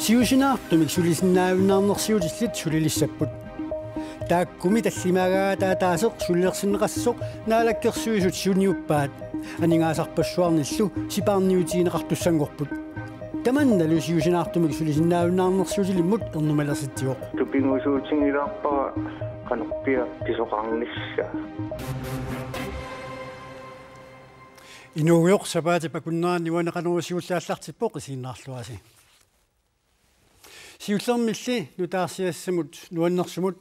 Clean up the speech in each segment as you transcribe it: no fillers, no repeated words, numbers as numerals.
Siusinaartumik sulisinnaavunnaarnersiutillit sulilissaput. Taakkumi tallimaagaa taaseq sullersinneqassoq naalakkersuisut suniuppaat aningaasarpassuarnillu sipaarniutiineqartussanngorput. Tamannalu siusinaartumik sulisinnaavunnaarnersiutilimmut ernumalersittioq. Tupingusuutingilaarpara qanerpia pisoqarnissa. Inuuyoq sapaatipakunnaarni waneqanuusiullaallartippoq isiinnaarluasi. Siullermilli nutaarsiassamut nuannersumut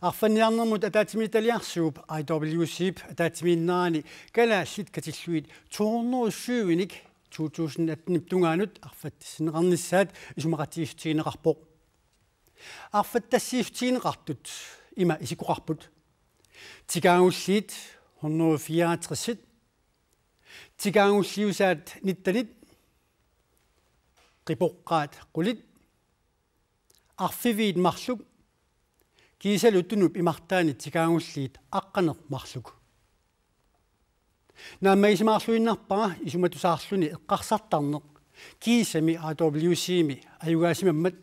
arfanniarnermut ataatimitaaliarsuup IWCip ataatimiinnaani kalaallit katilluit tuornerussууinik 2018 tungaanut arfattissinneqarnissaat isumaqatiiftiineqarpoq arfattassiiftiineqartut ima isikuqarput tikaangulliit 164 tikaangulliusaat nittanit qipoqqaat qulit arfiviit marluk kiisaluttunup imartaani tikaangulliit aqqaneq marluk naammaisimaarluinnarpara isumatusaarluni eqqarsartarneq kiisami AWCmi ayugaasimammat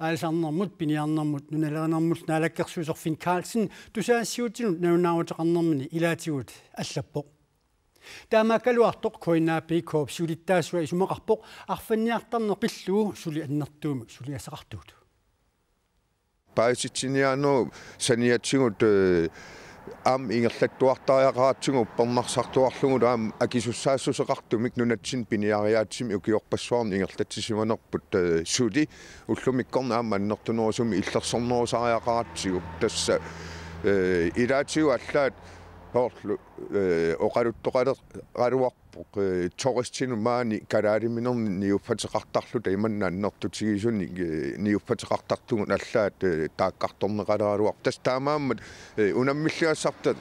aalsarnermut piniarnermut nunalerenermut naalakkersuusorfin Carlsen tusaassiutinut naunaaruteqarnermini ilaatigut allappoq taamakaluartoq koinaapi koop sulittaasua isumaqarpoq arfanniartarner qilluu suli annertuumik suli asaqartuut paisitsiniano saniatsingut am ingerlattuartariaqaratsingu uppernarsartuarlugut am akisussaassuseqartumik nunatsin piniariaatsim ukiorpassuarni ingerlatsisimanerput suli ullumikkorna am annertunerusumi illersornerusariaqaratsigu tassa ilaatigu allaat horlu oqaluttoqaluarpoq toristinu maani kalaaliminерни niuppateqartarluta imanna annertutigisuni niuppateqartartugut allaat taaqqartorneqalaluar tas taamaammat unammilligassartat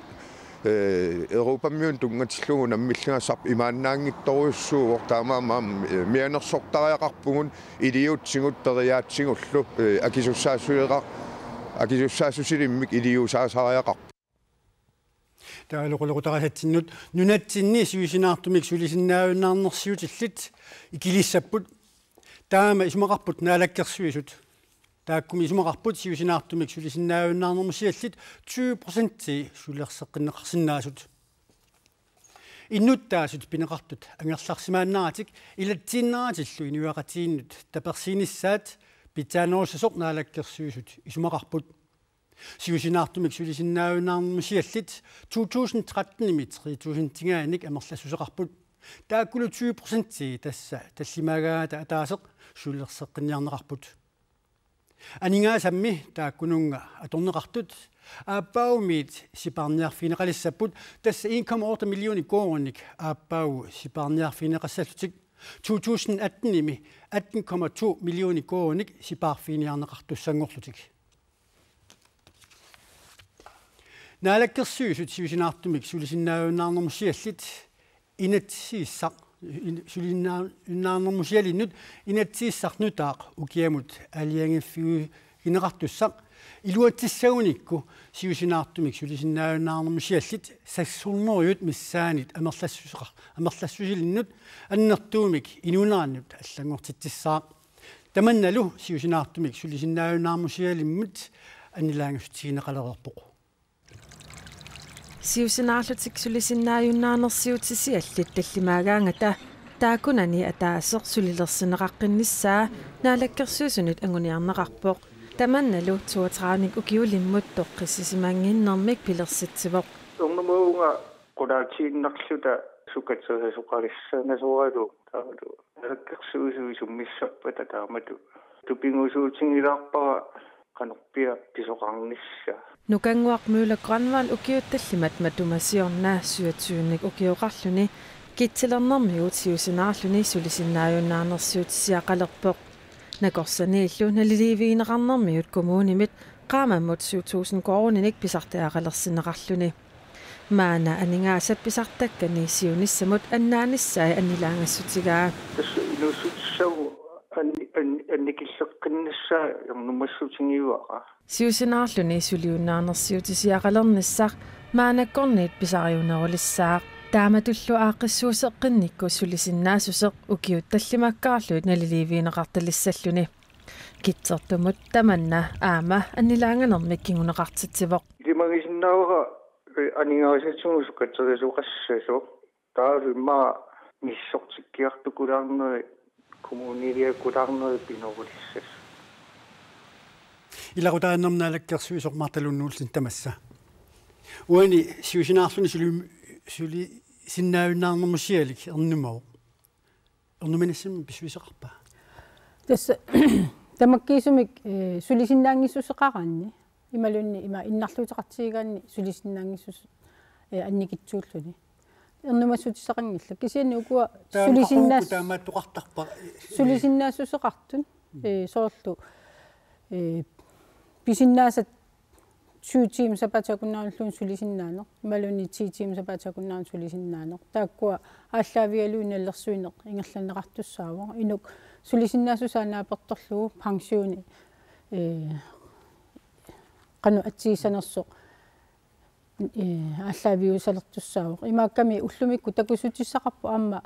Europammiun tungatillugu nammilligassarp imaannaangittoruussuuq taamaamaam mianersortariaqarpugun iliutsingut teriaatsingullu akisussaasusilimmik iliusaasariaqarp taaloqoloqutaqasattinnut nunatsinni suisinaartumik sulisinnaavunnaarnersiutillit ikilissaput taama isumaqarput naalakkersuisut taakkumi isumaqarput suisinaartumik sulisinnaavunnaarnermusiallit 20% sullerseqqinneqarsinnaasut innuttaasut pineqartut angerlarsimaannaratik ilatsiinnaratillu inuaqatiinnut tapersiinissaat pitaanerussasoq naalakkersuisut isumaqarput siusinaartumik sulisinnaavunnaarnermusiallit 2013-imi 3000 tingaanik amerlassuseqarput taakkulu 20% tassa tallimaagaata ataaseq sullerseqqinniarneqarput aningaasамми тааккунунга аторнеқартут ааппаумиит сипаарниарфинеқалиссаппут тасса 1,8 миллиони коорник ааппау сипаарниарфинеқассаллутик 2018-ими 18,2 миллиони коорник сипаарфиниарнеқартуссангорлутик naalakkersuisut siusinaartumik sulisinnaavunnaarnermusiallit inatsiissaq sulisinnaarnermusialinnut inatsiissarnutaaq ukiamut aliangiffiu ineqartussaq iluatissaunikku siusinaartumik sulisinnaavunnaarnermusiallit sassurneruyut missaanit amerlassusilinnut annertuumik inunaannut allangortittissaaq tamannalu siusinaartumik sulisinnaavunnaarmusialimmut annilaangustitiineqalererpoq siusinaarlutik sulisinnaajunnaarnersiutisiallit tallimaagaangata taakunani ataaseq sulilersineqaqqinnissaa naalakkersuusunut anguniarneqarpoq tamannalu 32nik ukiulimmut toqqissisimanginnermik pilersitsivoq ornamuunga qulaatiinnerluta sukatsuasuqalissaanasualu taamalu naalakkersuusuisummissarpata taamatu tupingusuutingilaarpara qanerpia pisoqarnissa nukanguaq Møller Grønvald ukiuttallimat matumasiornaa 27nik ukiuqarluni kittilernermigut siusinaarluni sulisinnaajunnaarnersiutisiaqalerpoq nakorsaniillu naliliviineqarnermigut kommunimit qaamammut 7000 kooruninik pisartaaqalersineqarluni maana aningaasap pisartakkani siunissamut annaanissaai annilaangassutigaa annikilleqqinnissaa ernumassutingiuaqa siusinaarluni suliunnaarnersiutisiaqalernissaq maanakkorniit pisariunerulissaaq taamatullu aaqqissuuseqqinnikku sulisinnaasuseq ukiuttallimakkaarluit naliliviineqartalissalluni Kitsertumut tamanna aama annilaanganermik kinguneqartitsivоq. Ilimagisinnauga aningarisatsungusukkatserisuqassasu taalumma missortikkiartukulaarneri kommuniliakulaarneri pinorulissas. Ilaqutaannernaалаккерсуисормарталуннууллин тамасса. Уани сиусинаарсуни сули синнаавиннаарнэрмусиалик ернумау. Ернуманассам писуисеқарпа. Тасса тамаккиисумик сулисиннаангиссусеқараанни ималунни има иннарлуутеқартигигаанни сулисиннаангиссус анникитсууллуни ернумассутиссақангилла кисианни укуа сулисиннаассусеқартун соорлу писиннаасат 7 times сапатакуннаарлуун сулисиннаанеқ ималунни 10 times сапатакуннаарн сулисиннаанеқ тааккуа ааллаавиалуинналлерсуинеқ ингерланнеқартуссаава инук сулисиннаасусаанааперторлугу пансиуни кану атсиисанерсоқ ааллаавиусалертуссаава имаакками уллумикку такусутиссақарпу аама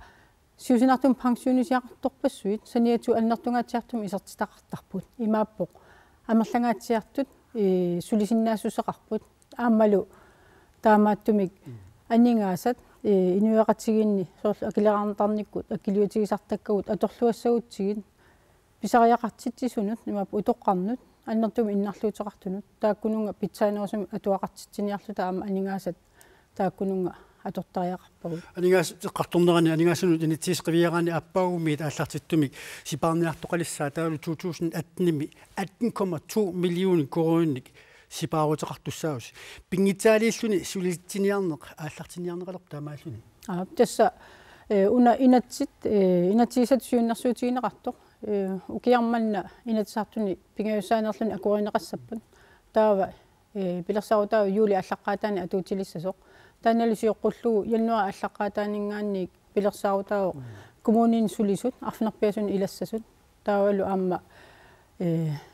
сиусинартум пансиунисиақарторпассуит саниату аннертунгаатсиартум исертитақартарпут имааппоқ амерлангаатсиартут сулисиннаассусеқарпут аамалу таамааттумик аннингаасат инуяқатсигинни соорлу акилераарнтарниккут акилиутигисартаккагут аторлуассагутсигит писариақартитсисунут имааппу утоққарнут аннертуми иннарлуутеқартунут тааккунунга питсаанерусуми атуақартитсиниарлу таама анингаасат тааккунунга атортариақарпагут анингаас теққарторнерани анингаасунут инитсисқивиараани аппаагумиит ааллартиттумик сипаарниартоқалиссаа таалу 2018-ми 18,2 миллион коронник сипаарутеқартуссаус пингитсаалииллуни сулитсиниарнеқ ааллартиниарнеқалер таамааллуни тасса уна инатсисат сиуннэрсуутигинеқартоқ укиарманна инатсаартуни пингаюссаанерлуни акуаринеқассаппут таава пилерсарутаа юули аллаққаатаани атуутилиссасоқ таанналисиоққуллугу яннуа аллаққаатаанингаанник пилерсарутаа коммунин сулисут арфинерпиасуни илассасут таавалу аама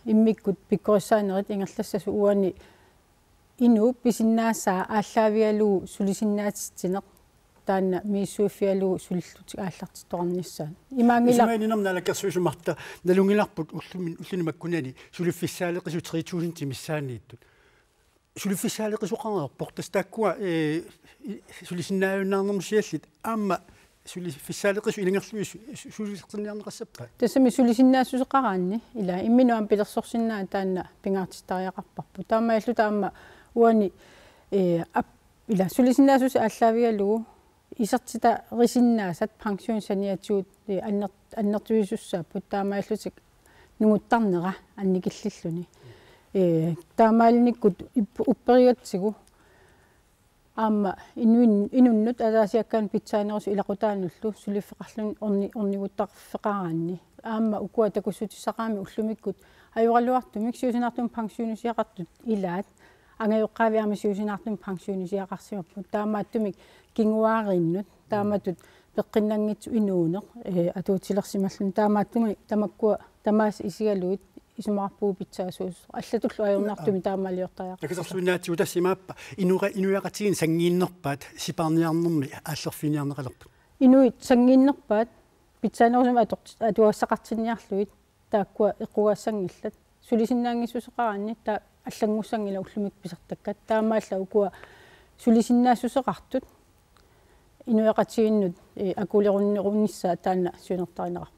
иммиккут пиккориссаанерит ингерлассасу уани ину писиннаассаа ааллаавиалуу сулисиннаатитсинеқ таанна мииссуиффиалуу сулиллутик ааллартитторнissaан имаангила имаанинерналаккерсуисумарта налунгиларпут уллуни маккунани сулиффиссаалеқису 3000 тимиссаанииттут сулиффиссаалеқисоқарнер портастааккуа сулисиннаавиннаарнермусиаллит аама сулиффиссаалеқису илангерлуис сулисертерниарнеқассаппа тассами сулисиннаассусеқараанни ила имминуам пилерсорсиннаа таанна пингаартиттариақарпарпу таамааллу таама уани ила сулисиннаассус ааллаавиалугу исертита рисиннаасат пансиунсаниатсуут аннертуисуссааппут таамааллутик нугуттарнера анникиллиллуни таамаалниккут уппериатсигу аама инуннут алаасиаккаан питсаанерус илақутаануллу сулиффеқарлун орнигуттарфеқараанни аама укуа такуссутиссақаами уллумиккут аюралуартумик сиусинартум пансиунисиақартут илаат ангайоққавиарми сиусинартум пансиунисиақарсимаппут таамааттумик кингуаариннут тааматут пеққиннангитсу инуунеқ атуутилерсималлун таамааттуми тамаккуа тамаас исигалуит исумаарпуу питсаасуус аллатуллу аюрнартуми таамаалиортариақ такисерсуинаатсигу тассимааппа инуяқатигин сангииннерпаат сипаарниарнерми ааллерфиниарнеқалерпут инуит сангииннерпаат питсаанерусума атуассақартинниарлуит тааккуа эққугаассангиллат сулисиннаангиссусеқаранни таа аллангуссангила уллумик писартаккат таамаалла укуа сулисиннаассусеқартут инуяқатигиннут акулеруннерунниссаа таанна сюнертаринеқарпа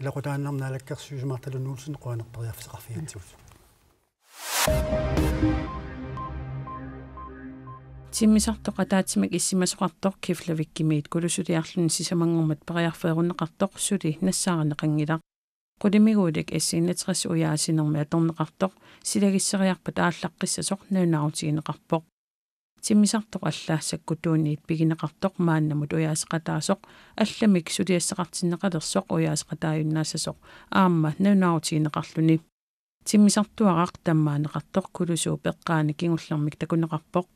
илақутааннерналаккерсуисумарталуннуулсин қуанерпериарфисеқарфигатсигут тиммисартоқатаатимак иссимасоқартоқ кифлавиккимиит кулусулиарлун сисамангормат периарфееруннеқартоқ сули нассаарнеқангилақ qudimiguulik assiinnateqas uyaasinermi atorneqartoq silagiseriarpat aallaqqiссасоq naunarutigineqarpoq timmisartoq allaassakkutuunniit pigineqartoq maannamut uyaasqataasoq allamik suliassaqartinneqalersoq uyaasqataayunnaasasoq aamma naunarutigineqarluni timmisartuaraq tammaaneqartoq kulusuu peqqaani kingullermik takuneqarpoq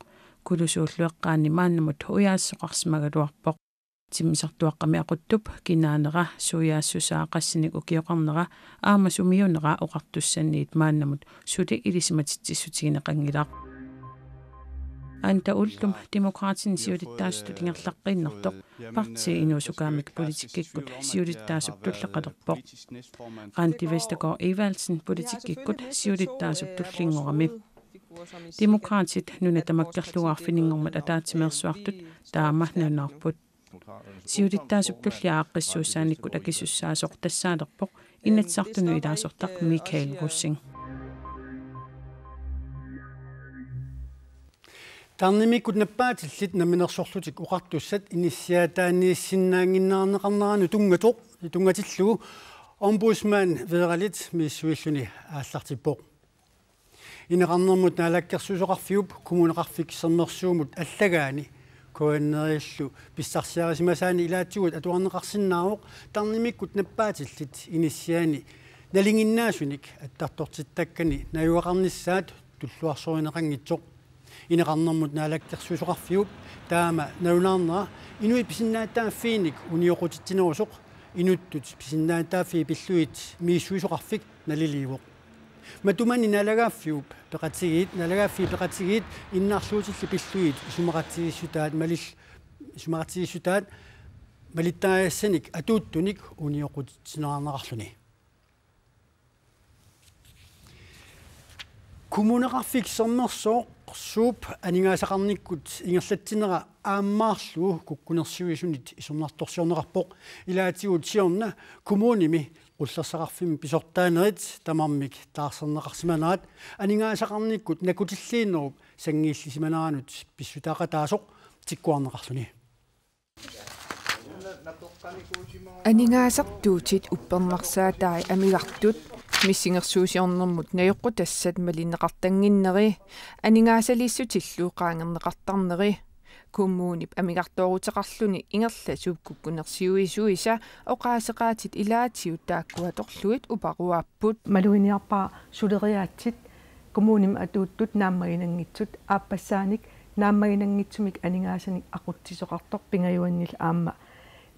kulusuullueqqaani maannamut uyaassoqarsimagaluarpoq timmisartuaqqami aquttup kinaanera suyaassusaaqassinik ukioqarnera aama sumiunera uqartussanniit maannamut suli ilisimatitsissutigineqangilaq Anta ullum demokraatin siulittaasut ingerlaqqinnertoq parti inuusukaamik politikikkut siulittaasup tullaqalerpoq Randi Vestergaard Evalsen politikikkut siulittaasup tullingorami demokraatit nunatamakkerluarfininngormat ataatimersuartut taama nanarput siulittaasup tulliaaqqissuussaanikut akissussaasoq tassaalerpoq innatsartunu ilaasortaq Michael Russing Tarnimikut nappaatilit naminersorlutik uqartussat inissiataaniissinnaanginnaarneqarneranu tungatoq tungatillugu ombudsman federalit missuilluni aallartippoq ineqarnermut naalakkersusoqarfiup kommuneqarfiksernersuumut allagaani koannerillu pissarsiarisimasaani ilaatsugut atuarneqarsinnaaroq tarnimikut nappaatilit inissiaani nalinginnaasunik attartortittakkani najuaqarnissaat tulluarsorinеqангитсоq ineqarnermut naalakkersusoqarfiup taama nalunaarnera inui pisinnaataaffiinik unioqutittinerusoq inuttut pisinnaataaffi pilluit miissuisoqarfik naliliivoq matumani naalagaaffiup peqatigiit naalagaaffi peqatigiit innaarluutilli pilluit sumaqatigisutaat malittaagassanik atuuttunik unioqutittinerarneqarluni kommuneqarfiksernersoq suup aningaasaqarnikkut ingerlatsinera aammaarlugu kukkunersiuisunit isornartorsiorneqarpoq ilaatigut siorna kommunimi qullersaqarfimi pisortaanerit tamarmik taarserneqarsimanerat aningaasaqarnikkut nakutilliinnerup sangiillisimaneranut pissutaaqataasoq tikkuarneqarluni Aningaasartuutit uppernersaataai amigartut missingersuusiornermut najoqqutassat malinneqartanginneri aningaasaliissutillu qaangerneqartarneri kummuunip amigartooruteqarluni ingerlasup kukkunersiuisuisa oqaaseqaatit ilaatiut taakkuatorluit uparuaapput maluiniarpaa suleriaatsit kummuunim atuuttut naammaginangitsut aappasaanik naammaginangitsumik aningaasani aquttisoqartor pingajuannil aamma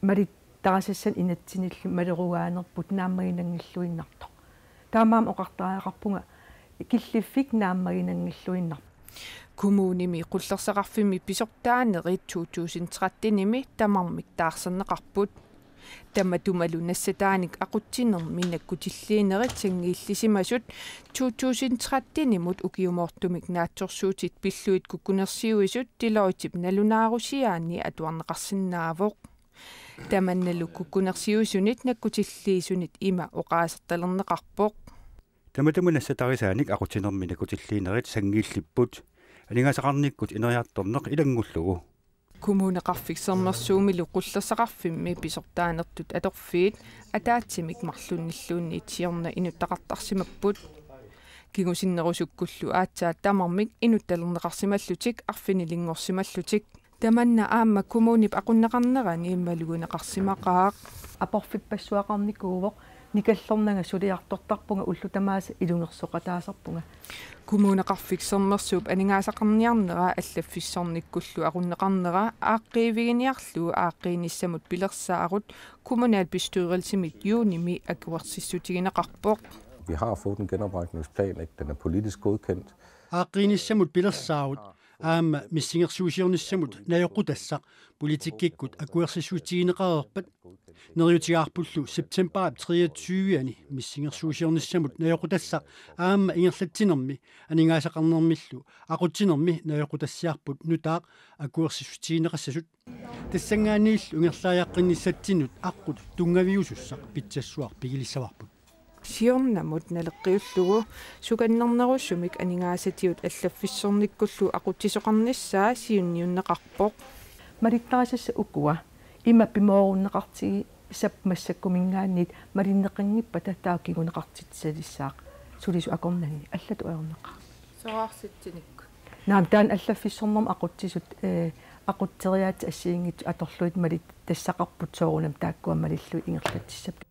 malit tarasassan inatsinillu maleruaanerput naammaginangilluinnartoq taamaam oqartaraaqarpunga killiffik naammaginangilluinnar kommunimi qullersaqarfimi pisortaanerit 2013nimi tamarmik taarserneqarput tamatumalu nassataanik aqutsinermi nakkutilliinerit sangiillisimasut 2013nimut ukiumoortumik naatsorsuutit pilluit kukkunersiuisut tiloritip nalunaarusiaanni atuarneqarsinnaavoq tamannalu kukkunersiusunit nakkutilliisunit ima oqaasertalerneqarpoq tamatamunassatarisaanik aqutsinermi nakkutilliinerit sangiillipput aningaasaqarnikkut ineriartorneq ilangullugu kommuneqarfiksernersuumilu qullersaqarfimmi pisortaanertut atorfiit ataatsimik marlunnilluunniit siorna inuttaqartarsimapput kigusinnerusukkullu aatsaat tamarmik inuttalerneqarsimallutik arfinilingorsimallutik tamanna aamma kommunip aqunneqarnerani immaluguneqarsimaqaaq aporfippassuaqarnikuuvoq nikallornaga suliartortarpunga ullutamaasa ilungersoqataasarpunga kommuneqarfiksernersuup aningaasaqarniarnera allaffissornikkullu aqunneqarnera aaqqiiviginiarlu aaqqiinissamut pilersaarut kommunalbestyrelsimit juunimi akuersissutigineqarpoq Vi har fået en genopretningsplan, ikke? Den er politisk godkendt. Aaqqiinissamut pilersaarut aamma missingersuusiornissamut najoqutassaq politikikkut akuersissutigineqarerpat neriutigaarpullu september 23ani missingersuusiornissamut najoqutassaq aamma ingerlatsinermi aningaasaqarnermillu aqutsinermi najoqutassiarput nutaaq akuersissutigineqassasut tassangaaniillu ingerlaajaqqinissatsinut aqqut tungaviusussaq pitsassuar pigilissavарput siornamut naleqqiullugu sukannernerussumik aningaasatiut allaffissornikkullu aquttisoqarnissaa siunniunneqarpoq marittarasassa ukua ima pimoorunneqartigi sapmassakkumingaanniit malinneqanngippa taakiguneqartitsalissaaq sulisu akornani allatu aorneqa soraarsitsinikku naam taan allafissornerm aquttisut aqutteriaat assiingit atorluit malit tassaqarput soorunam taakkuammalillu ingerlatissap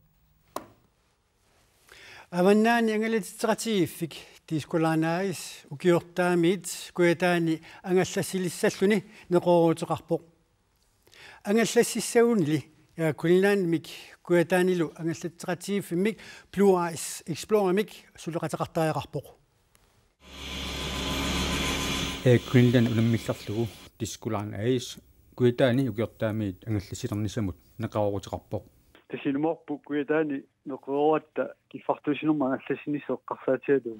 Avannaani angalatitsiqatigiffik tiiskulaanaagis ukiortaamiit kuataani angallasilissalluni neqoruuteqarpoq angallassissagunili kulinaanmik kuataanilu angallatsiqatigiffimik Blue Eyes Exploramik suleqataqartaajaqarpoq Greenland unammillarlugu tiskulaan ais kuitaani ukiortaamiit angallassilernисамут нақарорутеқарпоқ тасилуморпу куитаани неқеруатта киффартусинерма ангаллассинисеэққарсаатиалу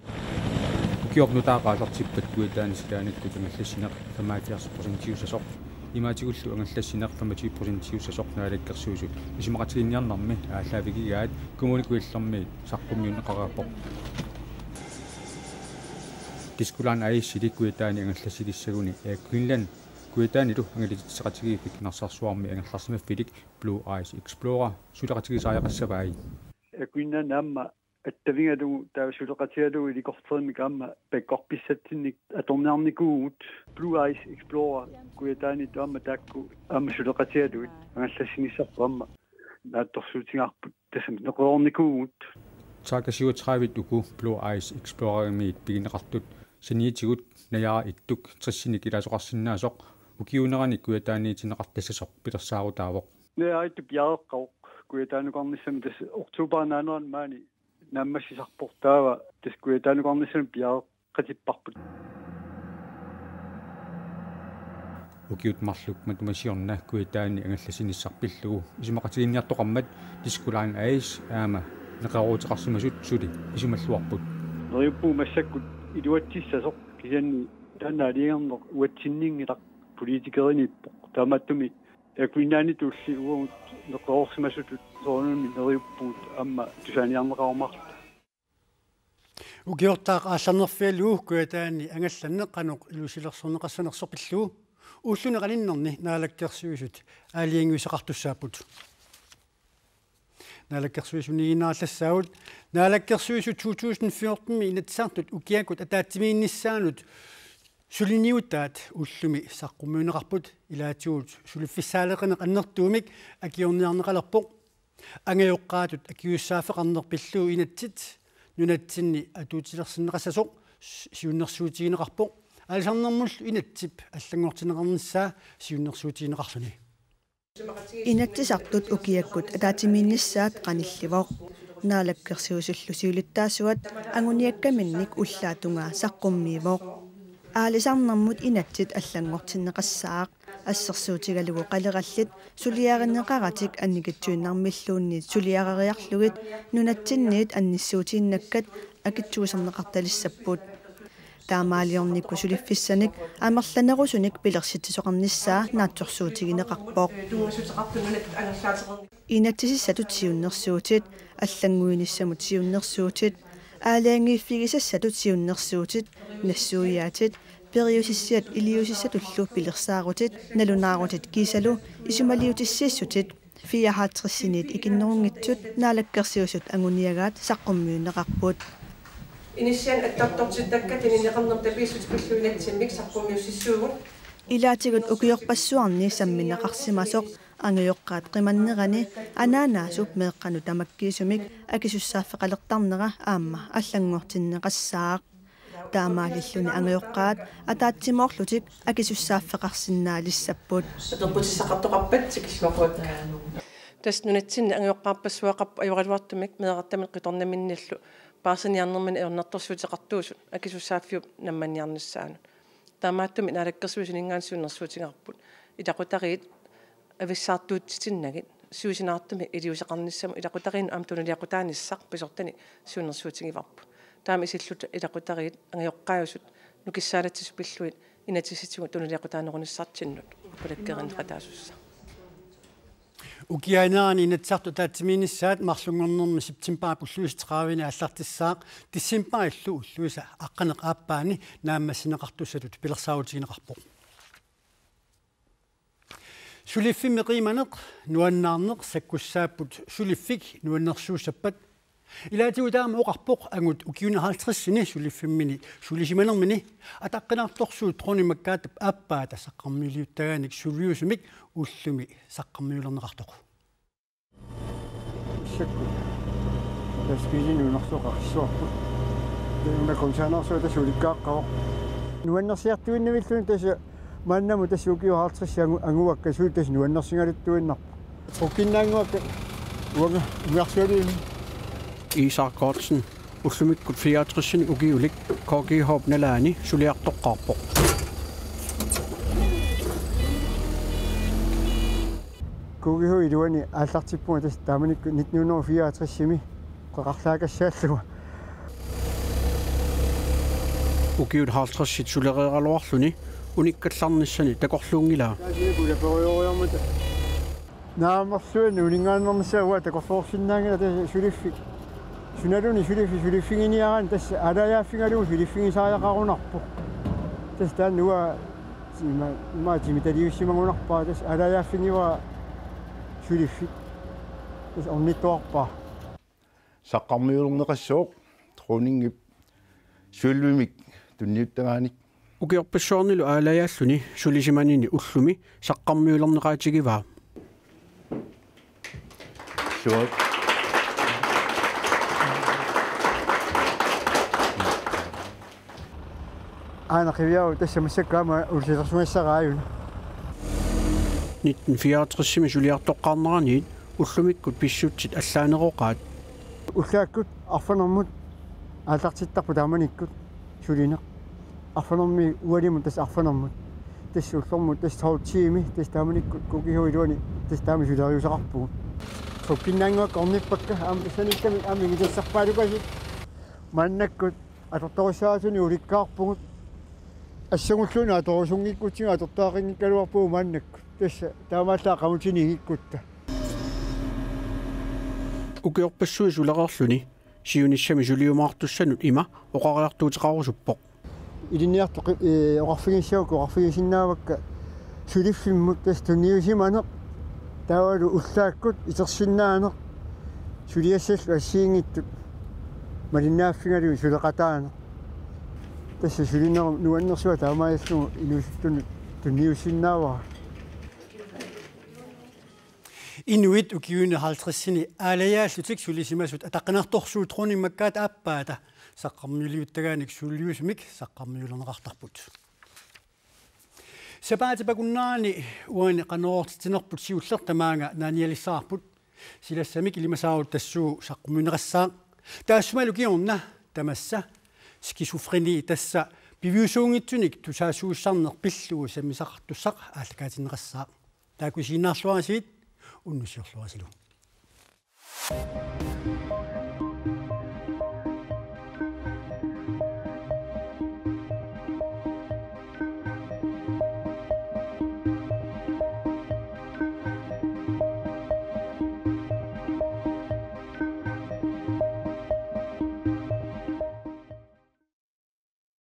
укиорнутаақаалартиппат куитаани силааникку ангаллассинеқ 85% сасоқ имаатигуллу ангаллассинеқ 25% сасоқ наалаккерсуусут исимақатигинниарнарми ааллаавигигаат коммуникуиллэрми саққумmiunneқараапоқ тискулаан аиссили куитаани ангаллассилиссагуни Greenland куитаанилу ангалитсеқатигиипик нарсарсуарми ангалларсимаффилик Blue Ice Explorer сулеқатигисааяқассаваи Greenland амма аттавингалу таавсулеқатиалу иликортермик амма пеккорписсатсинник аторниарникуут Blue Ice Explorer куитаани таама таакку амма сулеқатиалуит ангаллассинissarpu амма наатторсуутингаарпут тасам неқорникуут таакасиуатраавит уку Blue Ice Explorer-миит пигинеқартут саниитигут наяа иттук триссиник иласоқарсинаасоқ укиунерани куятааниитинеқартассасоқ пилерсаарутаавоқ неаиту пиареққауқ куятаанукарниссами тас октубернаанеран маани наммассисарпортаава тас куятаанукарниссами пиареққатиппарпут укиут марлук матумасиорна куятаани ангалласиниссарпиллугу исимақатигинниартоқармат тискулаан аис аама неқарутеқарсимасут сули исималлуарпут ноюппу массаккут илуатсиссасоқ кисанни танаалиернеқ уатсиннингилақ политикериниппоқ тааматтуми Greenland тулли уут неқорсимасутут соонуми нериуппуут амма тусааниарнеқармарт укиортаақ аалларнерфиалуу куятаани ангалланнеққанеқ илусилерсорнеқассанерсорпиллуу ууллунеқалиннерни наалаккерсуисут аалиангуисеқартуссааппут наалаккерсуисунигинааллассаавут наалаккерсуису 2014 инатсаартут укиакут атаатсимииннissaанут сулиниутаат уллуми саққуммуунеқарпут илаатигут сулиффиссаалеқинеқ аннертуумик акиорниарнеқалерпоқ ангайоққаатут акиуссаафеқарнерпиллуу инатсит нунатсинни атуутилерсиннеқассасоқ сиуннерсуутигинеқарпоқ алисарнермул инатсип аллангортинеқарниссаа сиуннерсуутигинеқарлуни инатсисартут укиаккут атаатимииннissaат қанилливоқ наалаккерсиусуллу сиулиттаасуат агуниаккаминник уллаатунгаа саққуммиивоқ аалисарнэрмут инатсит аллангортиннеқассаақ ассерсуутигалугу қалераллит сулиариннеқаратик анникатсуиннармиллуунниит сулиарериарлугит нунатсинниит анниссуутииннаккат акитсуусернеқарталиссаппут таамаалиорникку сулиффиссаник амерланерусуник пилерситсоқарниссаа наатсорсуутигинеқарпоқ инатсисиссатут сиуннерсуутит аллангуиниссамут сиуннерсуутит аалаангииффигисассатут сиуннерсуутит нассууяатит периусиссиат илиусиссатуллу пилерсаарутит налунаарутит кисалу исумалиутиссиссутит 54-синит икиннерунгитсут наалаккерсиусут агуниагаат саққуммиуннеқарпут Initian attaqtortittakkat ininiqarnertapiissut kulluinatsimik saqqumiussissuugut илаатигут укиорпассуарни самминеқарсимасоқ ангиоққаат қиманнерани ананаасуп меэққану тамаккиисумик акисуссааффеқалертарнера аама аллангортиннеқассаақ таамаалиллуни ангиоққаат атаатсимоорлутик акисуссааффеқарсинаалиссаппут атерпутиссақартоқарпат сикисмақут тас нунатсинни ангиоққарпассуақарпа аюралуартумик меэқартамил қиторнаминналлу паасаниарнерман эрнартэрсуутеқартуусут акисуссааффиуп намманиарниссаанут таамааттуми наалаккерсуусинингаансууннэрсуутингаарпут илақутариит ависсаартуутситиннагит суусинаартуми илиусеқарниссама илақутариин амтунулиақутааниссақ писортани сууннэрсуутингиварпу таами исиллута илақутариит ангиоққаажусут нукиссаалатсис пиллуит инатиситигу тунулиақутаанерунissartinнут пулаккерин қатаасусса укианаани инатсарту таатсимиинissaат марлунгорнерми септембер пуллуистеқаавини аллартиссаақ диссембериллу уллуиса аққанеқ ааппаани нааммассинеқартуссатут пилерсаавутигинеқарпоқ сулиффими қиманеқ нуаннаарнеқ саккуссааппут сулиффик нуаннерсууссаппат илаатигутаама оқарпоқ ангут укиунерхалтриссини сулиффиммини сулисиманермини атаққинаарторсуут тронимаккаатап ааппаа тасаққармилиуттагааник сулиусумик уллуми саққармиулернеқартоқ сакку таскилин унерсоқарсуарпут наконсаанерсуата суликкааққао нуаннерсиартуиннавиллуни таса мааннаму тассуукиуаартrissi агуакка суутас нуаннерсингалуттуиннарпу оккиннаангуакка уага уарсуалиин Isak Godsen, ullumik 64 ugiulik, KG Hop Nalani, suliartoqqaarpoq. kuugihu iluani aallartippunga tas taamanikku 1964-simi qaqarlaakassaalluga ukiut 50-sit sulereeraluarluni unikkallarnissani takorluungilaa purioriormata naamarluani ulingaannernissaagua takorluorsinnaangila tas suliffik sunaluni suliffinginiaraan tas alaayaaffingalugu suliffingisaajaqarunarpu tas taannuga ma timitaliussimangunarpaa tas alaayaaffingiwa suliffik tas ornittuarpaa saqqarmiulorneqassuuq troninngip suulluimik tunniuttagaanik ukiorpassuarnilu aalayaalluni sulisimanini ullumi saqqarmiulerneqaatigivaa suat ana qiviau tassa massakkaama ullilersumassaraayuna 1964-simi suliartoqqaarneraniit ullumikkut pissuutsit allaaneroqaat ullaakkut arfanermut aallartittarpu taamanikkut sulineq arfanermi ualimu tas arfanermut tas ullormut tas tautiimi tas taamanikkut kukihuiluani tas taami suleriusaqarpugu sokkinnaanguak ornippakka aamtassanikkami aamigi tassarpaalukasi mannakkut atortorissaasuni ulikkaarpugut ассагуллуна аторусунгиккутсига атортаақингиккалуарпуу мааннакку тасса таамааллаа qamutiниигиккутта укиорпассуи сулеқарлуни сиуниссами сулиумаартуссанут има оқариартуутеқарусуппоқ илинниарту оқарфигиссауку оқарфигисиннаавакка сулиффиммут тас туниусиманеқ таавалу уллааккут итерсиннаанеқ сулиассаллу ассиингиттут малиннааффингалуи сулеқатаанеқ tässä sylinä nuennossa tämä ei ole ilmeisesti tunniusinnaava. Inuit ukiune 50-sini aalajaaslutik sulisimasut ataqinartorsuutrunimakkaat aappaata saqqarmiuliuttagaanik sulliusmik saqqarmiulerneqartarput. Sapaatipakunnaani uani qanorortitinerput siullertamaanga naanialissaarput silassamik ilimasaarut tassuu saqqarmiuneqassaa taassumalukiorna tamassa skizofreni tassa piviusuungitsunik tusaasuussarner pilluu sammisaqartussaq aallakaatineqassaa taakusiinnaarluarasiit unnusiorluarasilu